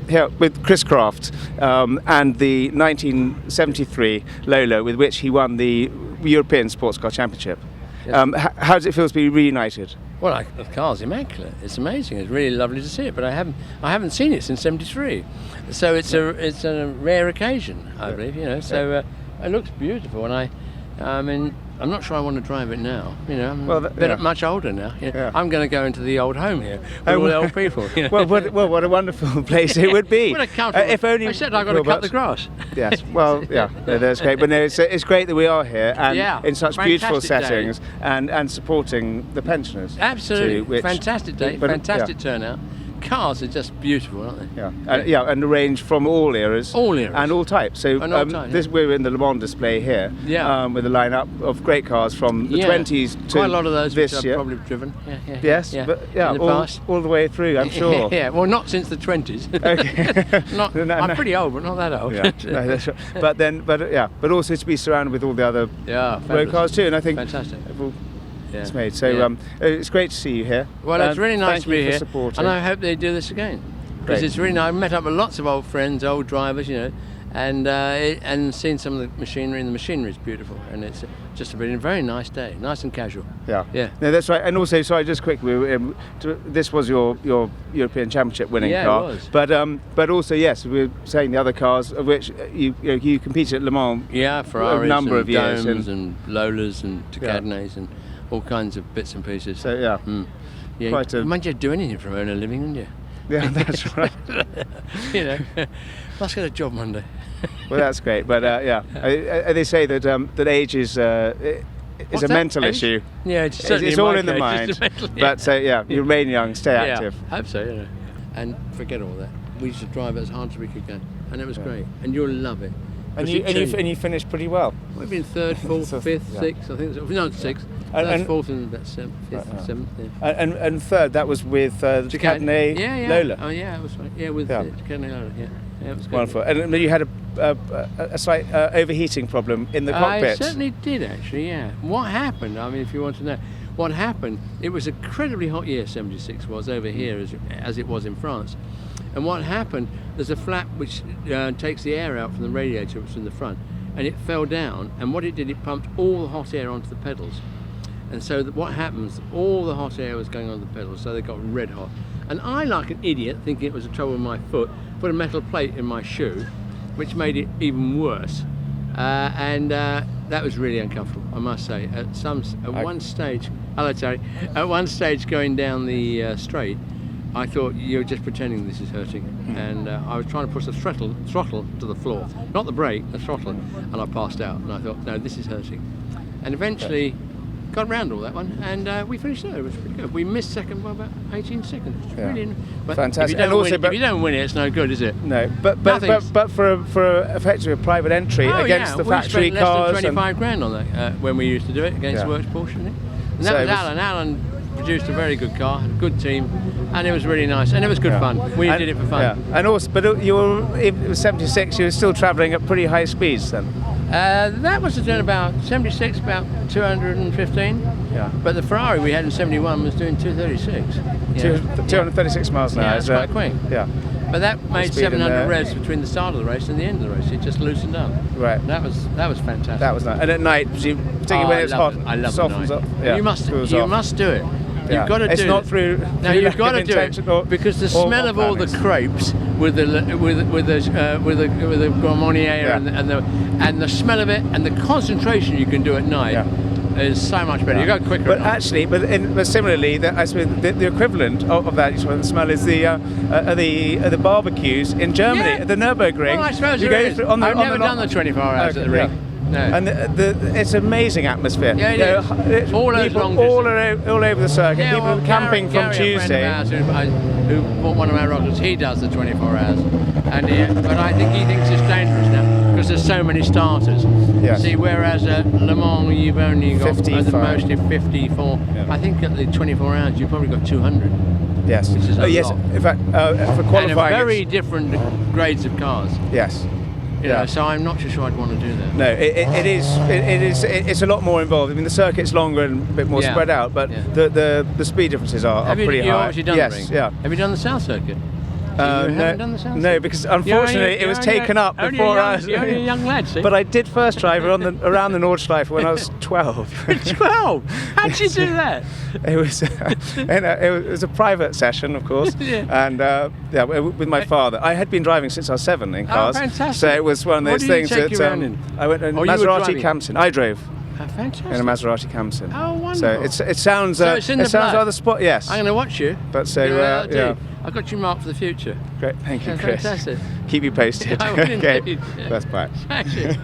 here with Chris Craft and the 1973 Lola, with which he won the European Sports Car Championship. Yes. How does it feel to be reunited? Well, the car's immaculate. It's amazing. It's really lovely to see it. But I haven't seen it since '73, so it's a rare occasion, I believe. You know, so it looks beautiful, and I mean, I'm not sure I want to drive it now. You know, I'm a bit much older now. You know, I'm going to go into the old home here with all the old people. You know? well, what a wonderful place it would be. If only I said I got to cut the grass. Yes, well, yeah, no, that's great. But no, it's great that we are here and in such beautiful settings and supporting the pensioners. Absolutely, fantastic day, fantastic turnout. Cars are just beautiful, aren't they? Yeah, and arranged from all eras. All eras. And all types. So we're in the Le Mans display here with a lineup of great cars from the 20s to quite a lot of those this which year. I've probably driven. Yes, but all the way through, I'm sure. Yeah, well, not since the 20s. Okay. I'm pretty old, but not that old. Yeah, no, that's right. But also to be surrounded with all the other road cars too, and I think fantastic. It's made. So it's great to see you here. Well, it's really nice to be here, supporting. and I hope they do this again because it's really nice. I've met up with lots of old friends, old drivers, you know, and seen some of the machinery. And the machinery is beautiful, and it's just a very nice day, nice and casual. Yeah. No, that's right. And also, sorry, just quickly, this was your European Championship winning car. It was. But also, yes, we were saying the other cars of which you competed at Le Mans. Yeah, Ferraris, a number of years, Domes and Lolas and Ducati's and all kinds of bits and pieces. So you might just do anything from earn a living, wouldn't you? Yeah, that's right. You know, must get a job Monday. Well, that's great. But they say that age is a mental issue. Yeah, it's all in the mind. But you remain young, stay active. I hope so. You know, and forget all that. We used to drive as hard as we could go, and it was great. And you'll love it. And you finished pretty well. We've been third, fourth, fifth, sixth. I think no, sixth. And fourth and about seventh. Yeah. And third, that was with Ducati Lola. Oh yeah, it was right. Yeah, with Ducati Lola. Yeah, it was good. Wonderful. And you had a slight overheating problem in the cockpit. I certainly did, actually. Yeah. What happened? I mean, if you want to know what happened, it was an incredibly hot year. '76 was over here as it was in France. And what happened? There's a flap which takes the air out from the radiator, which is in the front, and it fell down. And what it did, it pumped all the hot air onto the pedals. And so what happens? All the hot air was going on the pedals, so they got red hot. And I, like an idiot, thinking it was a trouble with my foot, put a metal plate in my shoe, which made it even worse. And that was really uncomfortable, I must say. At one stage, hello Terry. At one stage, going down the straight, I thought you're just pretending this is hurting, and I was trying to push the throttle to the floor, not the brake, the throttle, and I passed out. And I thought, no, this is hurting. And eventually, got around all that one, and we finished there. It was pretty good. We missed second by about 18 seconds. But fantastic. If you don't win it, it's no good, is it? No, but for effectively a private entry against the factory cars. We spent less than 25 grand on that when we used to do it against Works Porsche, didn't it? And that was Alan. Alan produced a very good car, a good team, and it was really nice, and it was good fun. We did it for fun. Yeah. And also, but you were, it was '76. You were still travelling at pretty high speeds then. That was doing about '76, about 215. Yeah. But the Ferrari we had in '71 was doing 236. 236 miles an hour. Yeah, it's quite quick. Yeah. But that made 700 revs between the start of the race and the end of the race. It just loosened up. Right. That was fantastic. That was nice. And at night, particularly when it's hot, I love softens it. up. Yeah, you must do it. You've got to do it. It's not through. No, you've got to do it because the smell of all the crepes with the Grand Marnier and the smell of it and the concentration you can do at night is so much better. You go quicker. But actually, but similarly, I suppose the equivalent of that smell is the barbecues in Germany at the Nürburgring. Well, I suppose I've never done the 24 hours at the ring. No. And it's an amazing atmosphere. Yeah, it is. All those long all over the circuit. Yeah, people camping from Tuesday. A friend of ours who bought one of our rockets, he does the 24 hours. And but I think he thinks it's dangerous now because there's so many starters. Yes. See, whereas at Le Mans you've only got 55. at the most 54. Yeah. I think at the 24 hours you've probably got 200. Yes. Which is a yes. lot. In fact, for qualifying, and very different grades of cars. Yes. You know, so I'm not sure I'd want to do that. No, it's a lot more involved. I mean, the circuit's longer and a bit more spread out, but the speed differences are pretty high. Have you obviously done the ring? Yeah. Have you done the South Circuit? So you haven't done the South no, Sea? because unfortunately it was taken up before I was. You're only a young lad, see? But I did first drive around the Nordschleife when I was 12. 12? How'd you do that? It was, it was a private session, of course, Yeah. and with my father. I had been driving since I was 7 in cars, fantastic. so it was one of those What did he things take that you around in? I went in Oh, you were Maserati driving? Khamsin. I drove Fantastic. in a Maserati Khamsin. Oh, So wonderful. it sounds So it's in the it sounds blood? rather spot. Yes, I'm going to watch you. but so Yeah, I do. yeah, I've got you marked for the future. great. Thank you, Yeah, Chris. fantastic. Keep you posted. I will Okay, indeed, yeah. that's bye. Thank you.